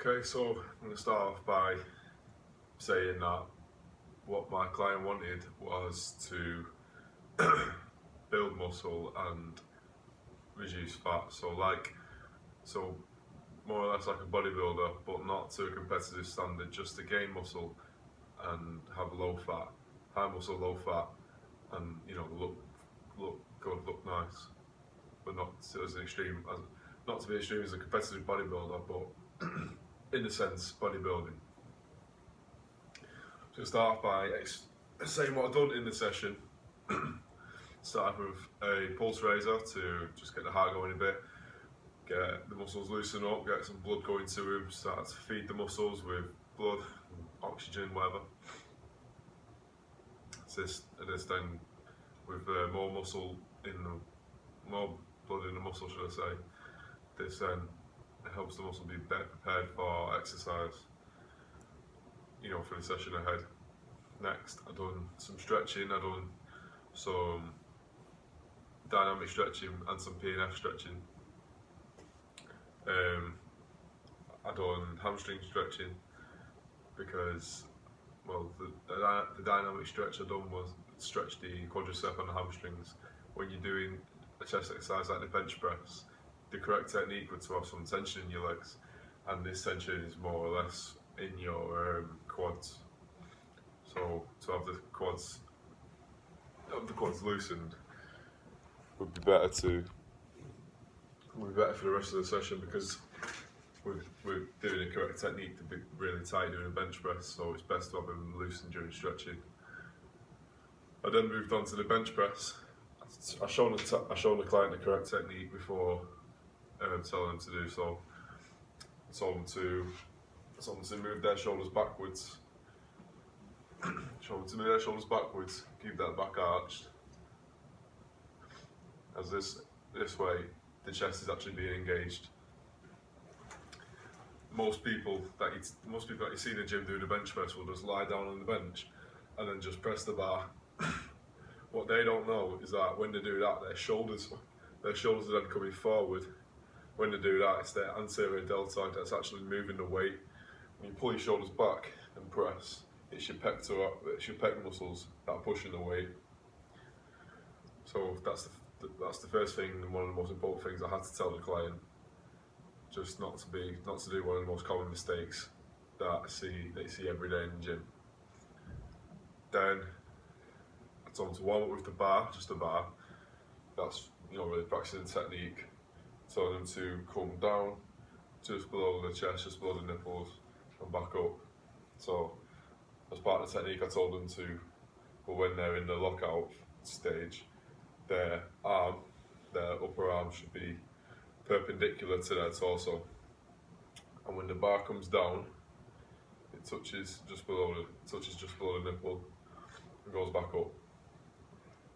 Okay, so I'm going to start off by saying that what my client wanted was to build muscle and reduce fat. So more or less like a bodybuilder, but not to a competitive standard, just to gain muscle and have low fat, high muscle, low fat, and look good, look nice, but not as extreme as not to be extreme as a competitive bodybuilder, but in a sense bodybuilding. So start off by saying what I've done in the session. Start with a pulse raiser to just get the heart going a bit, get the muscles loosen up, get some blood going to them, start to feed the muscles with blood, oxygen, whatever. This then with more blood in the muscle, should I say. This then helps the muscle be better prepared for exercise, for the session ahead. Next, I've done some stretching, I've done some dynamic stretching and some P&F stretching. I've done hamstring stretching because, the dynamic stretch I've done was stretch the quadricep and the hamstrings. When you're doing a chest exercise like the bench press, the correct technique would to have some tension in your legs, and this tension is more or less in your quads. So to have the quads loosened would be better for the rest of the session, because we're doing the correct technique to be really tight doing a bench press, so it's best to have them loosened during stretching. I then moved on to the bench press. I shown the client the correct technique before telling them to do so. I told them to move their shoulders backwards. Keep that back arched. As this way, the chest is actually being engaged. Most people that you see in the gym doing a bench press will just lie down on the bench and then just press the bar. What they don't know is that when they do that, their shoulders are then coming forward. When they do that, it's their anterior deltoid that's actually moving the weight. When you pull your shoulders back and press, it's your pec muscles that are pushing the weight. So that's the first thing, and one of the most important things I had to tell the client, just not to do one of the most common mistakes that you see every day in the gym. Then I told them to warm up with the bar, just the bar. That's really practicing the technique. Told them to come down just below the chest, just below the nipples, and back up. So as part of the technique, I told them to, but when they're in the lockout stage, their upper arm should be perpendicular to their torso, and when the bar comes down, it touches just below the nipple and goes back up.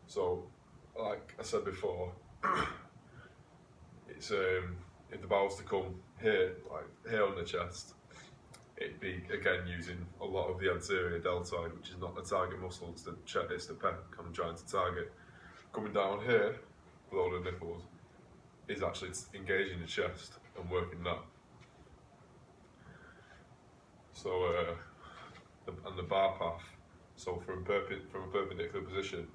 So, like I said before, it's if the bar was to come here, like here on the chest, it'd be again using a lot of the anterior deltoid, which is not the target muscle, it's the pec I'm trying to target. Coming down here, below the nipples, is actually engaging the chest and working that. So, and the bar path, so from a perpendicular position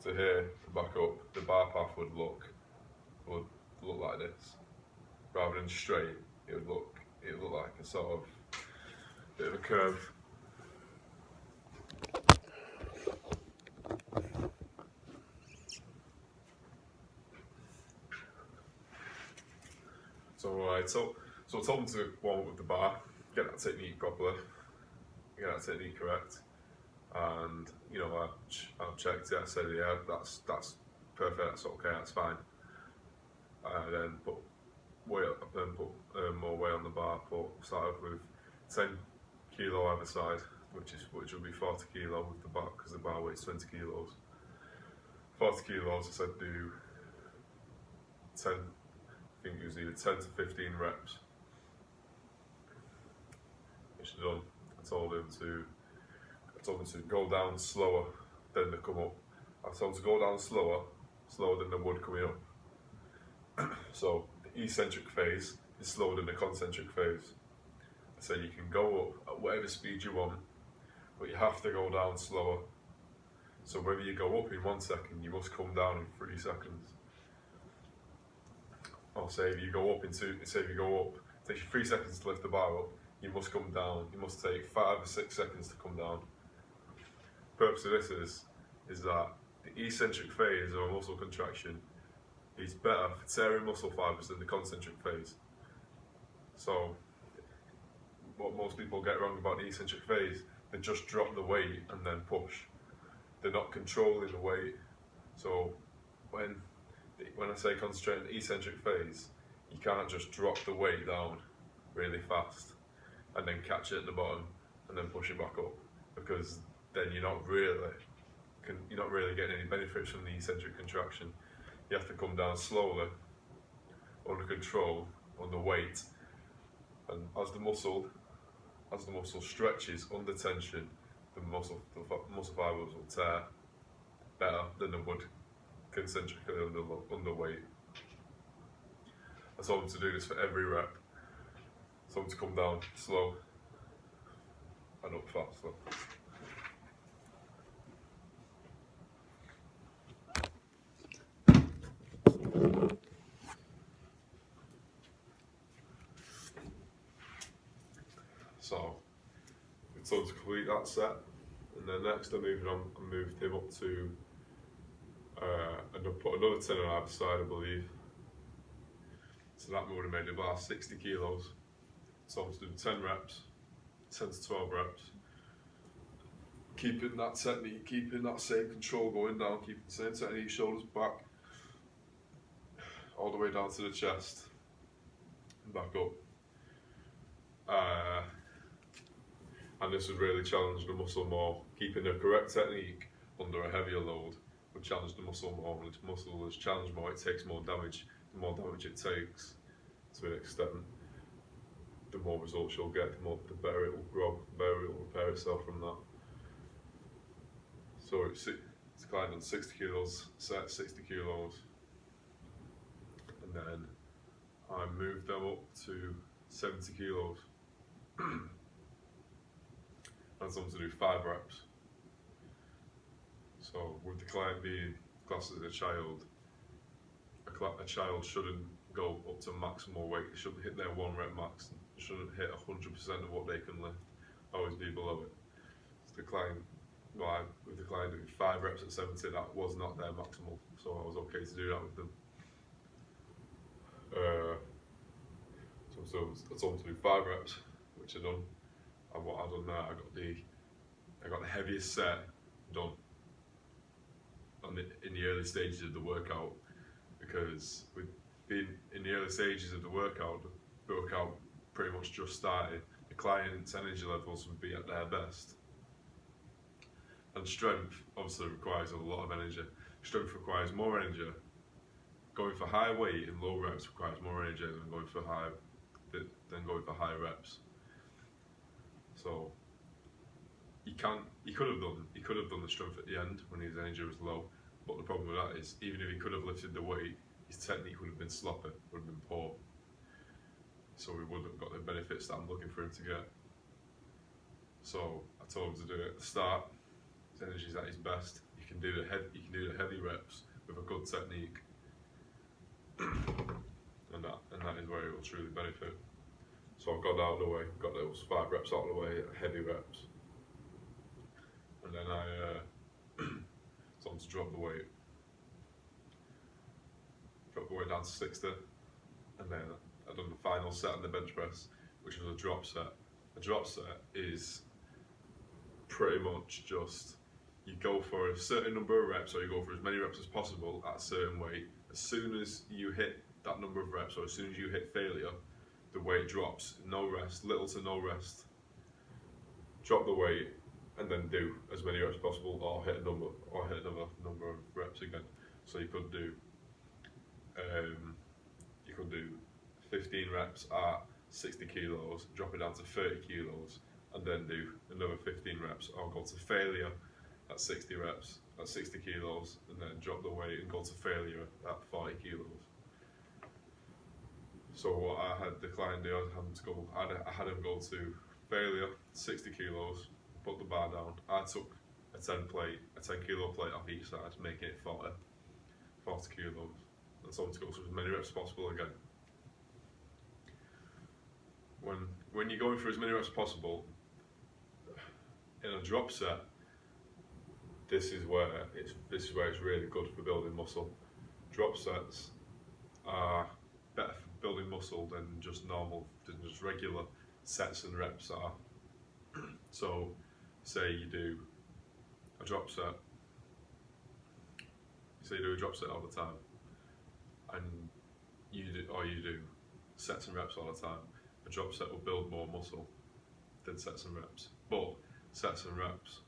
to here and back up, the bar path would look like this. Rather than straight, it would look like a sort of bit of a curve. So I told them to warm up with the bar, get that technique properly, get that technique correct, and I've checked it. I said, yeah, that's perfect, that's okay, that's fine. Then put more weight on the bar. Started with 10 kilo either side, which will be 40 kilo with the bar, because the bar weighs 20 kilos. 40 kilos, I said do 10. I think it was either 10 to 15 reps. Which is done. I told him to go down slower than they come up. I told him to go down slower than the wood coming up. So the eccentric phase is slower than the concentric phase. So you can go up at whatever speed you want, but you have to go down slower. So whether you go up in 1 second, you must come down in 3 seconds. Or say if you go up, it takes you 3 seconds to lift the bar up, you must come down. You must take 5 or 6 seconds to come down. The purpose of this is that the eccentric phase of a muscle contraction is better for tearing muscle fibers than the concentric phase. So what most people get wrong about the eccentric phase, they just drop the weight and then push. They're not controlling the weight. So when I say concentrate on the eccentric phase, you can't just drop the weight down really fast and then catch it at the bottom and then push it back up, because then you're not really getting any benefits from the eccentric contraction. You have to come down slowly, under control, under weight, and as the muscle stretches under tension, the muscle fibers will tear better than they would concentrically under weight. I told them to do this for every rep. I told them to come down slow and up faster. So we told him to complete that set, and then next I moved him up to and I put another 10 on either side, I believe. So that would have made the bar 60 kilos. So I was doing 10 reps, 10 to 12 reps. Keeping that technique, keeping that same control going down, keeping the same technique, shoulders back, all the way down to the chest, and back up. And this would really challenge the muscle more. Keeping the correct technique under a heavier load would challenge the muscle more. When the muscle is challenged more, it takes more damage. The more damage it takes, to an extent, the more results you'll get, the better it will grow, the better it will repair itself from that. So it's declined on 60 kilos, set 60 kilos, and then I moved them up to 70 kilos. And some to do 5 reps. So with the client being classed as a child shouldn't go up to maximal weight. They shouldn't hit their 1 rep max. They shouldn't hit 100% of what they can lift. Always be below it. So with the client doing 5 reps at 70, that was not their maximal. So I was okay to do that with them. So I told them to do 5 reps, which I done. And what I done there, I got the heaviest set done in the early stages of the workout, because with being in the early stages of the workout pretty much just started. The client's energy levels would be at their best, and strength obviously requires a lot of energy. Strength requires more energy. Going for high weight in low reps requires more energy than going for high reps. So he could have done the strength at the end when his energy was low, but the problem with that is, even if he could have lifted the weight, his technique would have been sloppy, would have been poor. So we wouldn't have got the benefits that I'm looking for him to get. So I told him to do it at the start. His energy's at his best. You can do the heavy reps with a good technique, and that is where it will truly benefit. So I got out of the way, got those 5 reps out of the way, heavy reps. And then I told him to drop the weight. Drop the weight down to 60. And then I done the final set on the bench press, which was a drop set. A drop set is pretty much just, you go for a certain number of reps, or you go for as many reps as possible at a certain weight. As soon as you hit that number of reps, or as soon as you hit failure, the weight drops, no rest, little to no rest. Drop the weight and then do as many reps as possible, or hit another number of reps again. So you could do 15 reps at 60 kilos, drop it down to 30 kilos, and then do another 15 reps, or go to failure at 60 reps at 60 kilos, and then drop the weight and go to failure at 40 kilos. So what I had the client do, I had him go to failure, 60 kilos, put the bar down. I took a 10 kilo plate off each side, making it 40 kilos. And so to go to as many reps as possible again. When you're going for as many reps as possible, in a drop set, this is where it's really good for building muscle. Drop sets are better for building muscle than just regular sets and reps are. So, say you do a drop set. Say you do a drop set all the time, and you do sets and reps all the time. A drop set will build more muscle than sets and reps, but sets and reps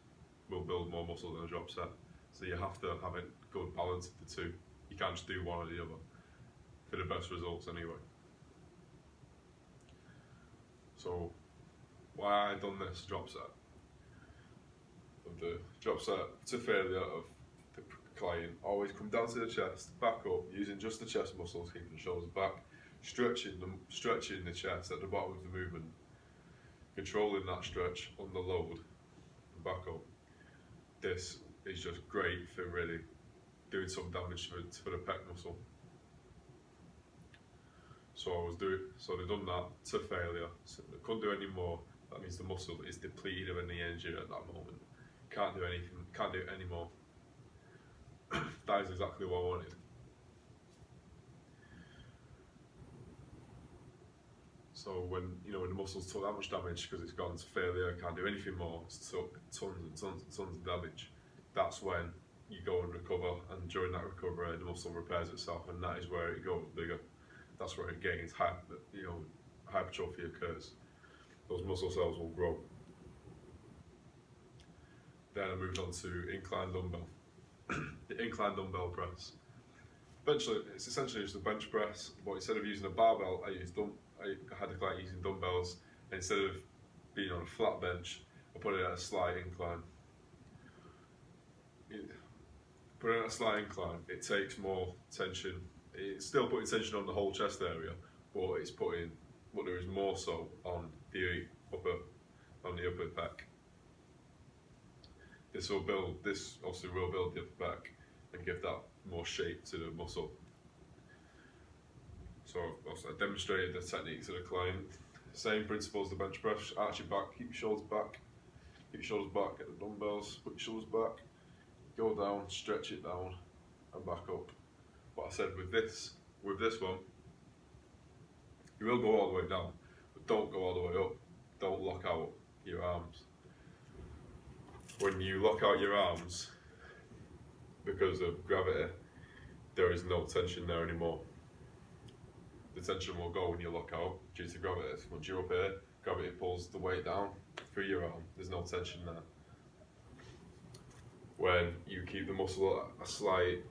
will build more muscle than a drop set. So you have to have a good balance of the two. You can't just do one or the other for the best results anyway. So why I done this drop set? Of the drop set to failure of the client, always come down to the chest, back up, using just the chest muscles, keeping the shoulders back, stretching the chest at the bottom of the movement, controlling that stretch under load, and back up. This is just great for really doing some damage for the pec muscle. So they've done that to failure. So they couldn't do any more. That means the muscle is depleted of any energy at that moment. Can't do anything. Can't do it anymore. That is exactly what I wanted. So when the muscles took that much damage because it's gone to failure, can't do anything more, it's took tons and tons and tons of damage. That's when you go and recover, and during that recovery, the muscle repairs itself, and that is where it goes bigger. That's where it gains hypertrophy occurs. Those muscle cells will grow. Then I moved on to incline dumbbell. The incline dumbbell press. It's essentially just a bench press, but instead of using a barbell, I had the client using dumbbells. And instead of being on a flat bench, I put it at a slight incline. Put it at a slight incline, it takes more tension. It's still putting tension on the whole chest area, but there is more so on the upper pec. This obviously will build the upper pec and give that more shape to the muscle. So I demonstrated the technique to the client. Same principle as the bench press. Arch your back, keep your shoulders back. Keep your shoulders back, get the dumbbells, put your shoulders back, go down, stretch it down, and back up. But I said with this one, you will go all the way down, but don't go all the way up. Don't lock out your arms. When you lock out your arms, because of gravity, there is no tension there anymore. The tension will go when you lock out due to gravity. Once you're up here, gravity pulls the weight down through your arm. There's no tension there. When you keep the muscle at a slight,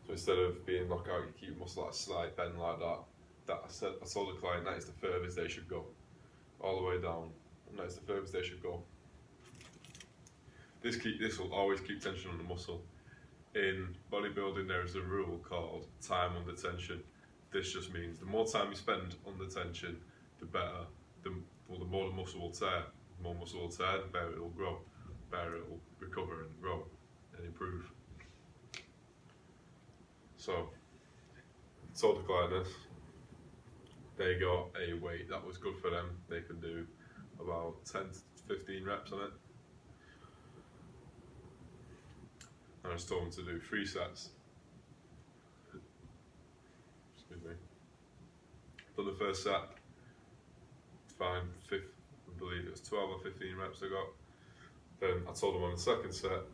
so instead of being locked out, you keep the muscle at a slight bend like that. I told the client that is the furthest they should go, all the way down, and that is the furthest they should go. This will always keep tension on the muscle. In bodybuilding, there is a rule called time under tension. This just means the more time you spend under tension, the better. The more the muscle will tear. The more muscle will tear, the better it will grow. The better it will recover and grow and improve. So, I told the client this. They got a weight that was good for them. They could do about 10 to 15 reps on it. And I just told them to do 3 sets. Excuse me. Done the first set, fine. I believe it was 12 or 15 reps I got. Then I told them on the second set,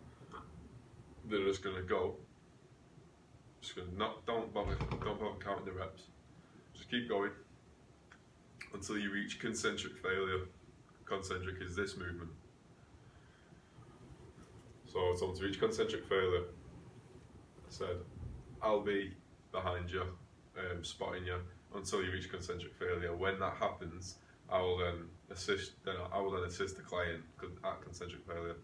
they're just gonna go. Just gonna don't bother counting the reps. Just keep going until you reach concentric failure. Concentric is this movement. So I told them to reach concentric failure. I said, I'll be behind you, spotting you until you reach concentric failure. When that happens, I will then assist the client at concentric failure.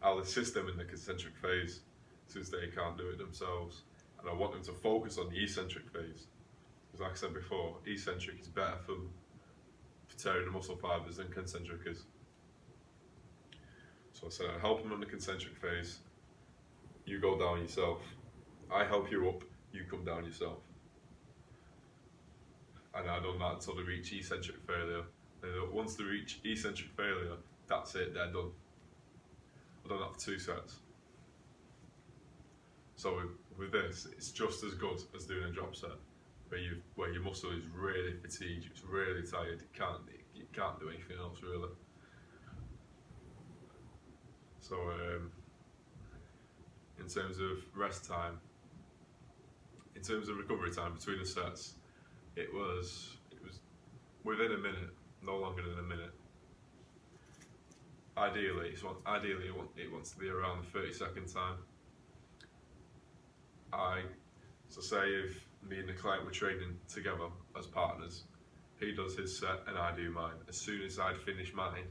I'll assist them in the concentric phase since they can't do it themselves, and I want them to focus on the eccentric phase. Because like I said before, eccentric is better for tearing the muscle fibres than concentric is. So I said I help them on the concentric phase, you go down yourself. I help you up, you come down yourself. And I done that until they reach eccentric failure. And once they reach eccentric failure, that's it, they're done. I've done that for 2 sets. So with this, it's just as good as doing a drop set, where your muscle is really fatigued, it's really tired, you can't do anything else really. So in terms of rest time, in terms of recovery time between the sets, it was within a minute, no longer than a minute. Ideally, it wants to be around the 30-second time. So say if me and the client were training together as partners, he does his set and I do mine. As soon as I'd finish mine,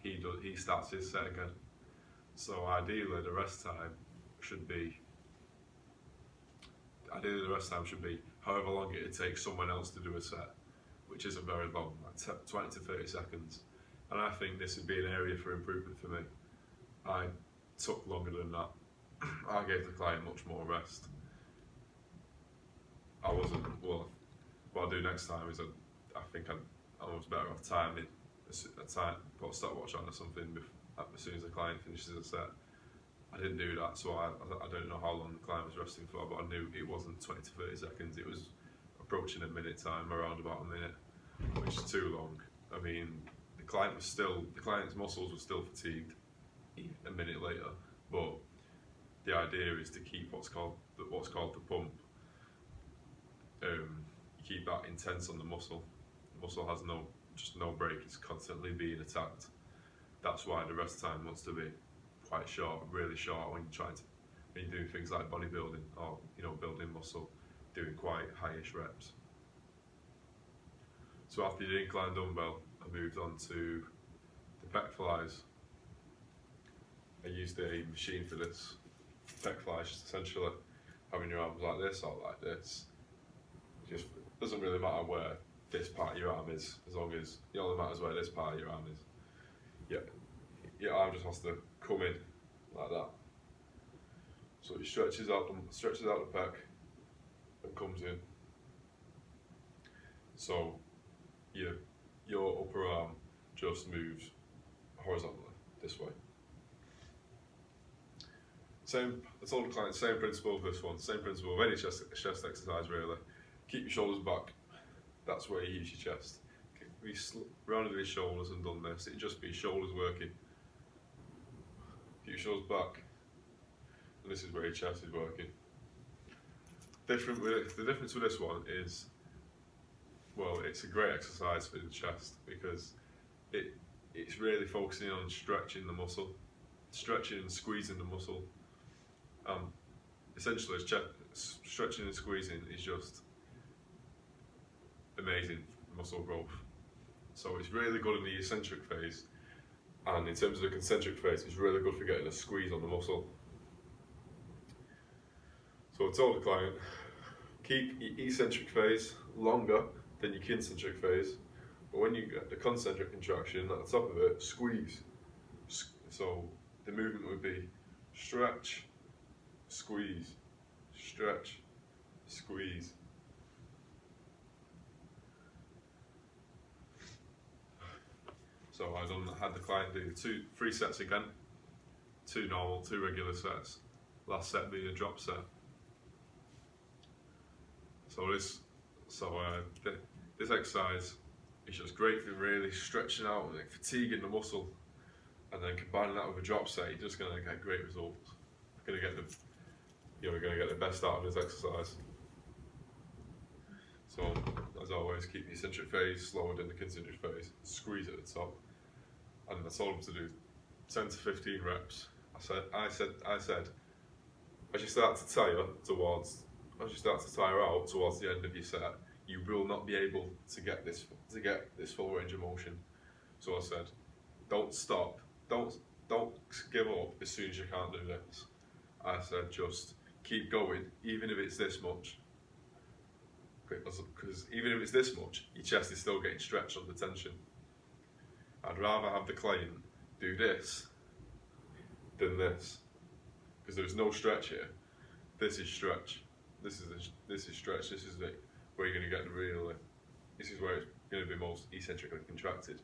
he starts his set again. So ideally the rest time should be however long it takes someone else to do a set, which isn't very long, like 20 to 30 seconds. And I think this would be an area for improvement for me. I took longer than that. I gave the client much more rest. What I'll do next time is I think I was better off timing put a stopwatch on or something as soon as the client finishes a set. I didn't do that, so I don't know how long the client was resting for, but I knew it wasn't 20 to 30 seconds, it was approaching a minute time, around about a minute, which is too long. I mean, the client's muscles were still fatigued a minute later, but the idea is to keep what's called the pump. You keep that intense on the muscle. The muscle has no break, it's constantly being attacked. That's why the rest time wants to be quite short, really short when you're doing things like bodybuilding or building muscle, doing quite highish reps. So after the incline dumbbell, I moved on to the pec flies. I used a machine for this. Pec flies just essentially having your arms like this or like this. Just doesn't really matter where this part of your arm is, as long as it only matters where this part of your arm is. Yeah, your arm just has to come in like that. So it stretches out the pec and comes in. So your upper arm just moves horizontally this way. I told the client, same principle of this one, same principle of any chest exercise really. Keep your shoulders back, that's where you use your chest. If you rounded his shoulders and done this, it'd just be shoulders working. Keep your shoulders back, and this is where your chest is working. The difference with this one is, well, it's a great exercise for the chest because it's really focusing on stretching the muscle, stretching and squeezing the muscle. Essentially, stretching and squeezing is just amazing muscle growth. So it's really good in the eccentric phase, and in terms of the concentric phase, it's really good for getting a squeeze on the muscle. So I told the client, keep your eccentric phase longer than your concentric phase, but when you get the concentric contraction at the top of it, squeeze. So the movement would be stretch, squeeze, stretch, squeeze. So I had the client do 3 sets again, 2 normal, 2 regular sets. Last set being a drop set. So this exercise is just great for really stretching out and fatiguing the muscle, and then combining that with a drop set, you're just going to get great results. You're going to get the best out of this exercise. So as always, keep the eccentric phase slower than the concentric phase. Squeeze at the top. And I told him to do 10 to 15 reps. I said, as you start to tire out towards the end of your set, you will not be able to get this full range of motion. So I said, don't stop, don't give up as soon as you can't do this. I said, just keep going, even if it's this much, because even if it's this much, your chest is still getting stretched under tension. I'd rather have the client do this than this, because there's no stretch here. This is stretch. This is stretch. This is where you're going to get the real. This is where it's going to be most eccentrically contracted.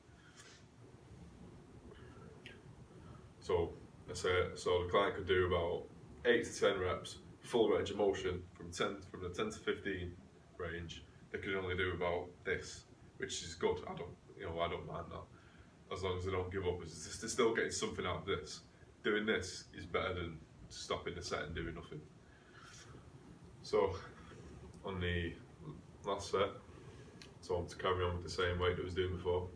So the client could do about 8 to 10 reps, full range of motion from the 10 to 15 range. They could only do about this, which is good. I don't mind that, as long as they don't give up. They're still getting something out of this. Doing this is better than stopping the set and doing nothing. So on the last set, I want to carry on with the same weight that I was doing before.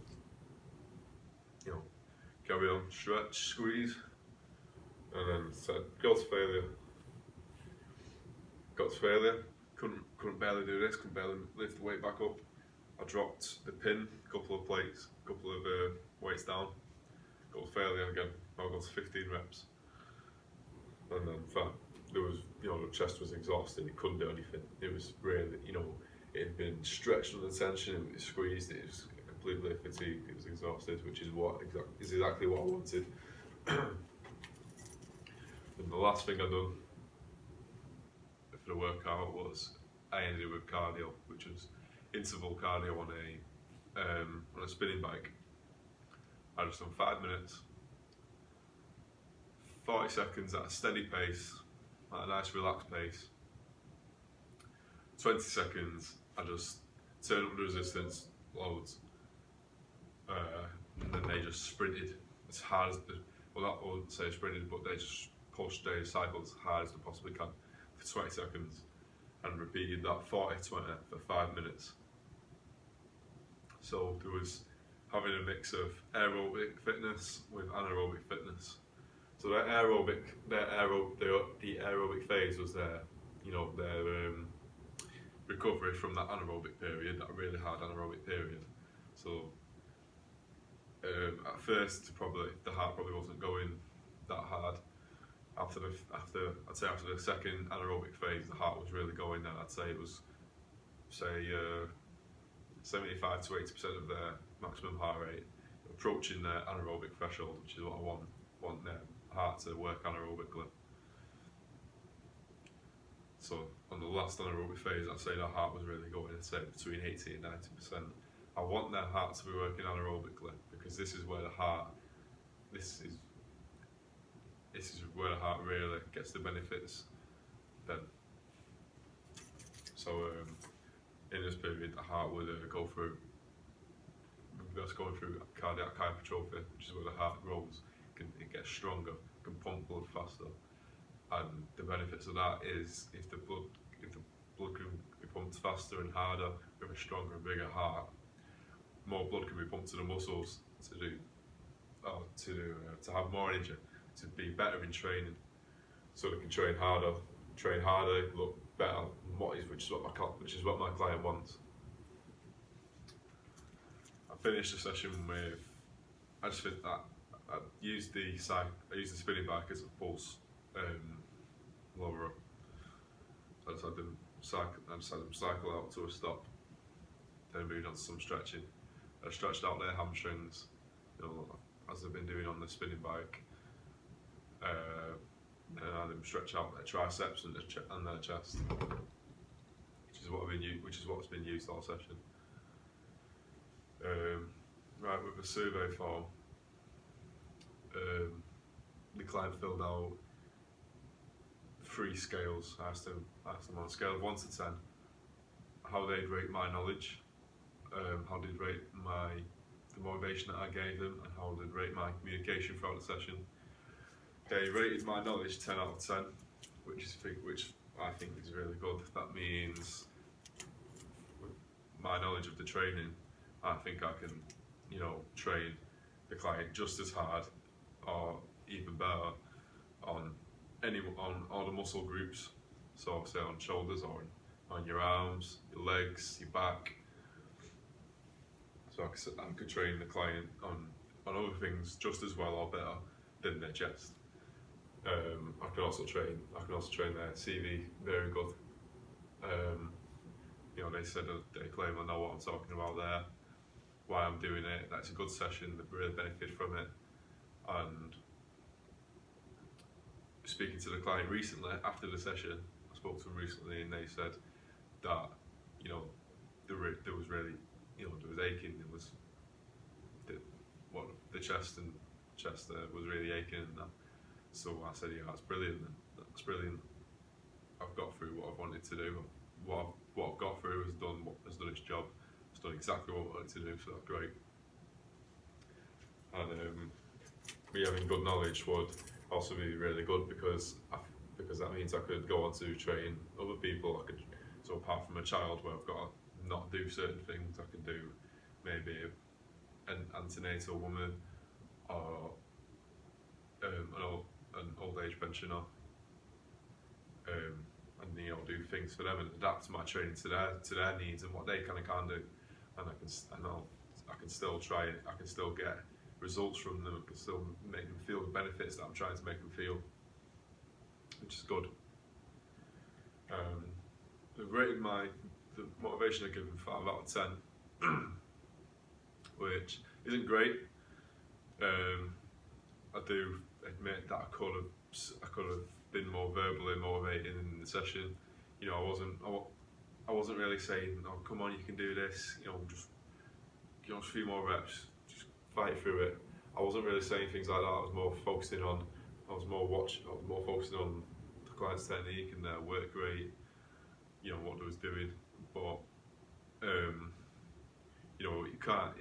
Carry on, stretch, squeeze, and then go to failure. Got to failure. Couldn't barely do this. Couldn't barely lift the weight back up. I dropped the pin, a couple of weights down. Got to failure again. I got to 15 reps, and then there was, the chest was exhausted. It couldn't do anything. It was really, it had been stretched under tension. It was squeezed. It was completely fatigued. It was exhausted, which is exactly what I wanted. And the last thing I done for the workout was I ended with cardio, which was interval cardio on a spinning bike. I just done 5 minutes, 40 seconds at a steady pace, at a nice relaxed pace. 20 seconds, I just turned up the resistance, loads, and then they just sprinted as hard as I wouldn't say sprinted, but they just pushed their cycle as hard as they possibly can for 20 seconds, and repeated that 40-20 for 5 minutes. So there was having a mix of aerobic fitness with anaerobic fitness. So the aerobic phase was their recovery from that anaerobic period, that really hard anaerobic period. So at first, the heart probably wasn't going that hard. After the second anaerobic phase, the heart was really going. And I'd say it was 75 to 80% of their maximum heart rate, approaching their anaerobic threshold, which is what I want their heart to work anaerobically. So on the last anaerobic phase, I'd say their heart was really going. I'd say between 80 and 90%. I want their heart to be working anaerobically, because this is where the heart really gets the benefits then. So in this period, the heart would that's going through cardiac hypertrophy, which is where the heart grows. It gets stronger, can pump blood faster, and the benefits of that is if the blood can be pumped faster and harder with a stronger and bigger heart, more blood can be pumped to the muscles to have more energy, to be better in training, so they can train harder, look better, which is what my client wants. I finished the session with, I used the spinning bike as a pulse lower. So I just had them cycle out to a stop, then moved on to some stretching. I stretched out their hamstrings, as I've been doing on the spinning bike. And I had them stretch out their triceps and their chest, which is what's been used all session. Right, with the survey form, the client filled out 3 scales. I asked them on a scale of 1 to 10 how they'd rate my knowledge, how they'd rate the motivation that I gave them, and how they'd rate my communication throughout the session. They rated my knowledge 10 out of 10, which I think is really good. That means with my knowledge of the training, I think I can, train the client just as hard or even better on all the muscle groups. So say on shoulders or on your arms, your legs, your back. So I could train the client on other things just as well or better than their chest. I can also train their CV very good. they said they claim I know what I'm talking about there, why I'm doing it. That's a good session. They've really benefited from it. And speaking to the client recently after the session, I spoke to them recently, and they said that there was really there was aching. There was the chest was really aching and that. So I said, yeah, that's brilliant. That's brilliant. I've got through what I've wanted to do. What I've got through has done its job. It's done exactly what I wanted to do. So that's great. And me having good knowledge would also be really good because that means I could go on to train other people. So apart from a child where I've got to not do certain things, I can do maybe an antenatal woman or an old age pensioner, and do things for them and adapt my training to their needs and what they can't do, and I can still try it. I can still get results from them. I can still make them feel the benefits that I'm trying to make them feel, which is good. I've rated the motivation I give them 5 out of 10, which isn't great. I do admit that I could have been more verbally motivating in the session. I wasn't really saying, "Oh, come on, you can do this." Just a few more reps, just fight through it. I wasn't really saying things like that. I was more focusing on the client's technique and their work rate. What they was doing, but you can't.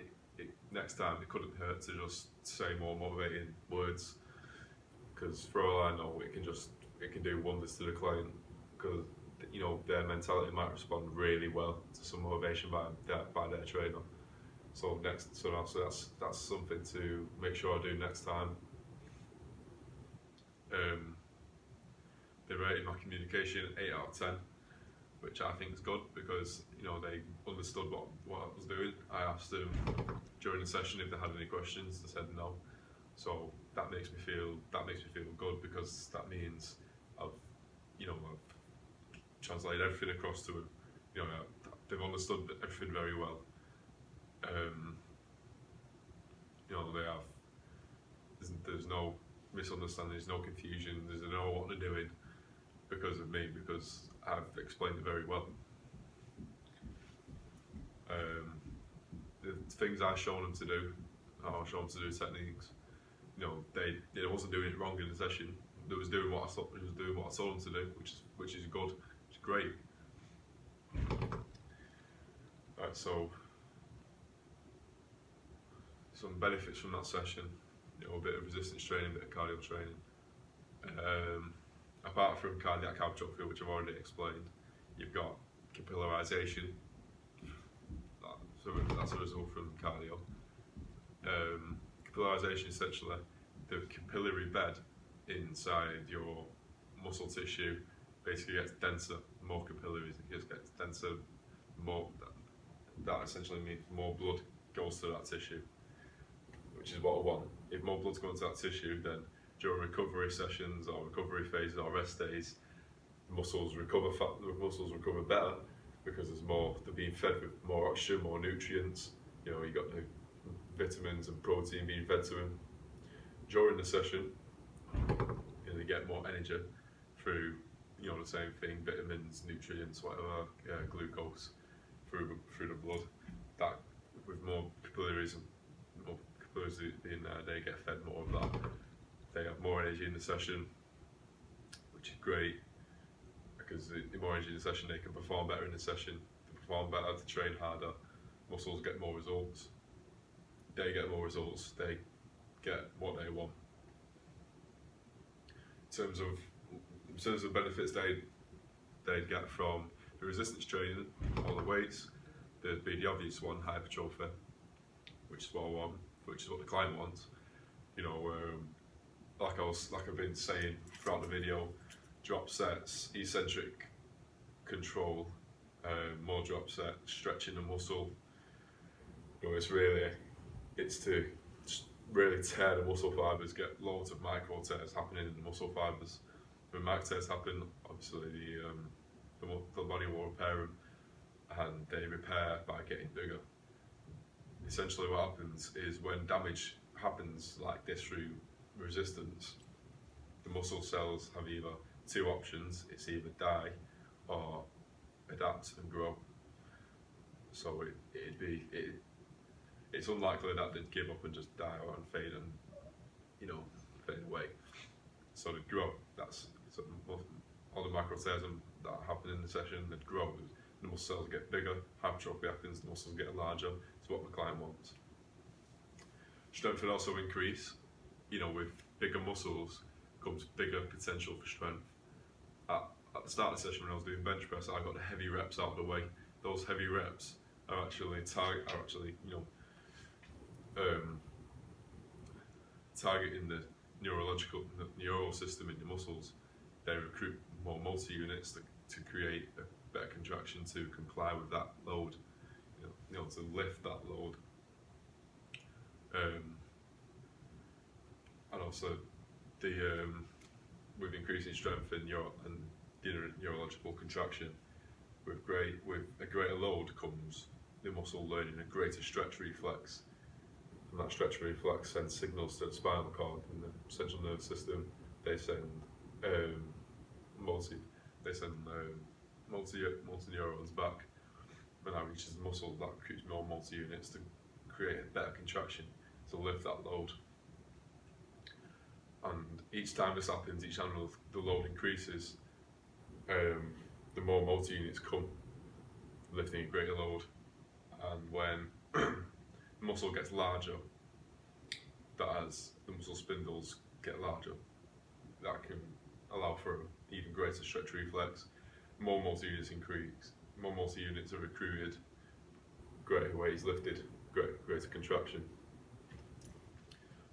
Next time, it couldn't hurt to just say more motivating words, because for all I know, it can do wonders to the client, because their mentality might respond really well to some motivation by their trainer. So that's something to make sure I do next time. They rated my communication 8 out of 10, which I think is good because they understood what I was doing. I asked them during the session if they had any questions. They said no, so that makes me feel good, because that means I've translated everything across to them. They've understood everything very well. They have. There's no misunderstanding. There's no confusion. There's no what they're doing because of me, because I've explained it very well. The things I've shown them to do, I've shown them to do techniques. They wasn't doing it wrong in the session. They was doing what I told them to do, which is good. It's great. Right, so some benefits from that session. A bit of resistance training, a bit of cardio training. Apart from cardiac hypertrophy, which I've already explained, you've got capillarization. So that's a result from cardio. Capillarization, essentially, the capillary bed inside your muscle tissue basically gets denser. More capillaries, it just gets denser. That essentially means more blood goes to that tissue, which is what I want. If more blood's going to that tissue, then during recovery sessions or recovery phases or rest days, muscles recover better, because they're being fed with more oxygen, more nutrients. You got the vitamins and protein being fed to them. During the session, they get more energy through the same thing, vitamins, nutrients, whatever, glucose through the blood. That with more capillaries being there, they get fed more of that. They have more energy in the session, which is great, because the more energy in the session, they can perform better in the session. They perform better, to train harder, muscles get more results. They get more results, they get what they want. In terms of benefits they'd get from the resistance training, all the weights, there'd be the obvious one, hypertrophy, which is what I want, which is what the client wants. Like I've been saying throughout the video, drop sets, eccentric control, more drop sets, stretching the muscle. It's to really tear the muscle fibers, get loads of micro tears happening in the muscle fibers. When micro tears happen, obviously the body will repair them, and they repair by getting bigger. Essentially, what happens is when damage happens like this through resistance, the muscle cells have either two options: it's either die or adapt and grow. So it's unlikely that they'd give up and just die or fade and fade away. So they'd grow. That's all the macro tears that happen in the session. They'd grow. The muscle cells get bigger. Hypertrophy happens. The muscles get larger. It's what the client wants. Strength would also increase. With bigger muscles comes bigger potential for strength. At the start of the session when I was doing bench press, I got the heavy reps out of the way. Those heavy reps are actually targeting the neural system in your muscles. They recruit more motor units to create a better contraction to comply with that load, to lift that load. And also with increasing strength and neurological contraction, with a greater load comes the muscle learning a greater stretch reflex, and that stretch reflex sends signals to the spinal cord and the central nervous system. They send multi neurons back. When that reaches the muscle, that recruits more multi units to create a better contraction to lift that load. And each time this happens, each time the load increases, the more multi units come, lifting a greater load. And when the muscle gets larger, that as the muscle spindles get larger, that can allow for an even greater stretch reflex. More multi units increase, more multi units are recruited, greater weight is lifted, greater contraction.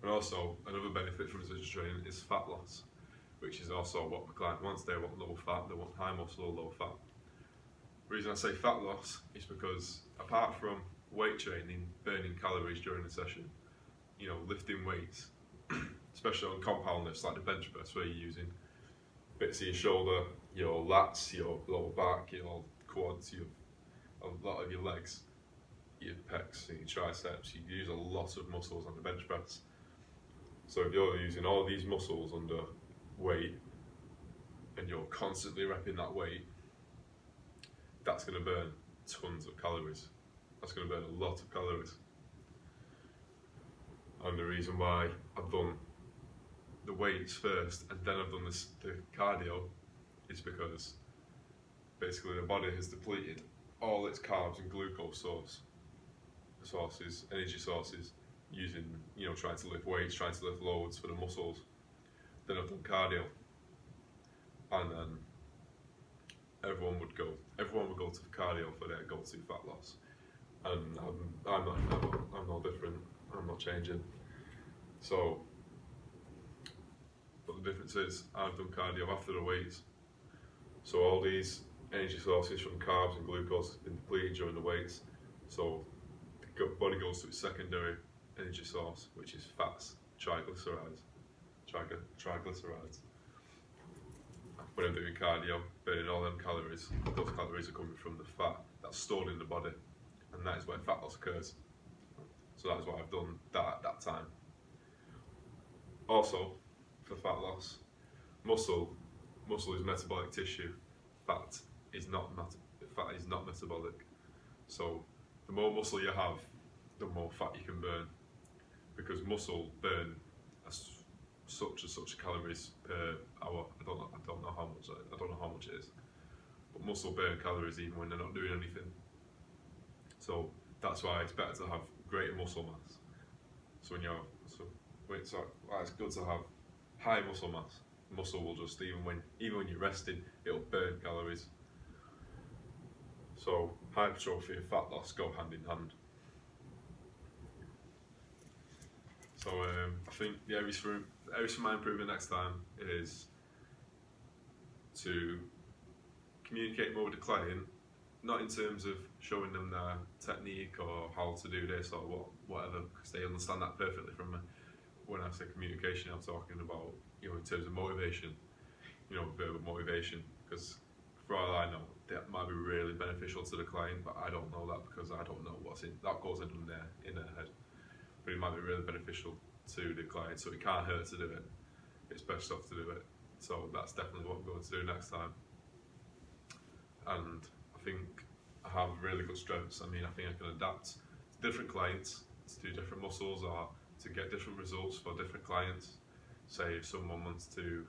And also, another benefit from resistance training is fat loss, which is also what the client wants. They want low fat, they want high muscle or low fat. The reason I say fat loss is because apart from weight training, burning calories during the session, lifting weights, especially on compound lifts like the bench press, where you're using bits of your shoulder, your lats, your lower back, your quads, a lot of your legs, your pecs, and your triceps. You use a lot of muscles on the bench press. So if you're using all these muscles under weight and you're constantly repping that weight, that's going to burn tons of calories. That's going to burn a lot of calories. And the reason why I've done the weights first and then I've done the cardio is because basically the body has depleted all its carbs and glucose energy sources, using, trying to lift weights, trying to lift loads for the muscles. Then I've done cardio, and then everyone would go to cardio for their go-to fat loss, and I'm no different. I'm not changing. So, but the difference is I've done cardio after the weights, so all these energy sources from carbs and glucose have been depleted during the weights. So the body goes to its secondary energy source, which is fats, triglycerides. When I'm doing cardio, burning all them calories, those calories are coming from the fat that's stored in the body, and that is where fat loss occurs. So that is what I've done at that time. Also, for fat loss, muscle is metabolic tissue. Fat is not metabolic. So the more muscle you have, the more fat you can burn, because muscle burn such and such calories per hour. I don't know how much it is, but muscle burn calories even when they're not doing anything. So that's why it's better to have greater muscle mass. So it's good to have high muscle mass. Muscle will just, even when you're resting, it'll burn calories. So hypertrophy and fat loss go hand in hand. So I think the areas for my improvement next time is to communicate more with the client, not in terms of showing them their technique or how to do this or whatever, because they understand that perfectly from me. When I say communication, I'm talking about, in terms of motivation, verbal motivation, because for all I know, that might be really really beneficial to the client, but I don't know that because I don't know what's in that goes in their head. But it might be really beneficial to the client, so it can't hurt to do it. It's best off to do it. So that's definitely what I'm going to do next time. And I think I have really good strengths. I mean, I think I can adapt to different clients, to do different muscles, or to get different results for different clients. Say if someone wants to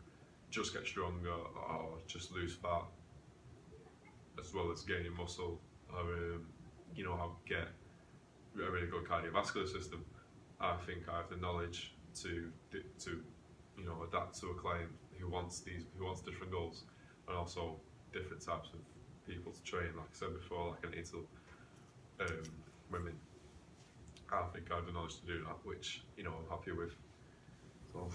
just get stronger or just lose fat, as well as gaining muscle, or I'll get a really good cardiovascular system. I think I have the knowledge to adapt to a client who wants different goals, and also different types of people to train. Like I said before, like an ATL women. I think I have the knowledge to do that, which I'm happy with. So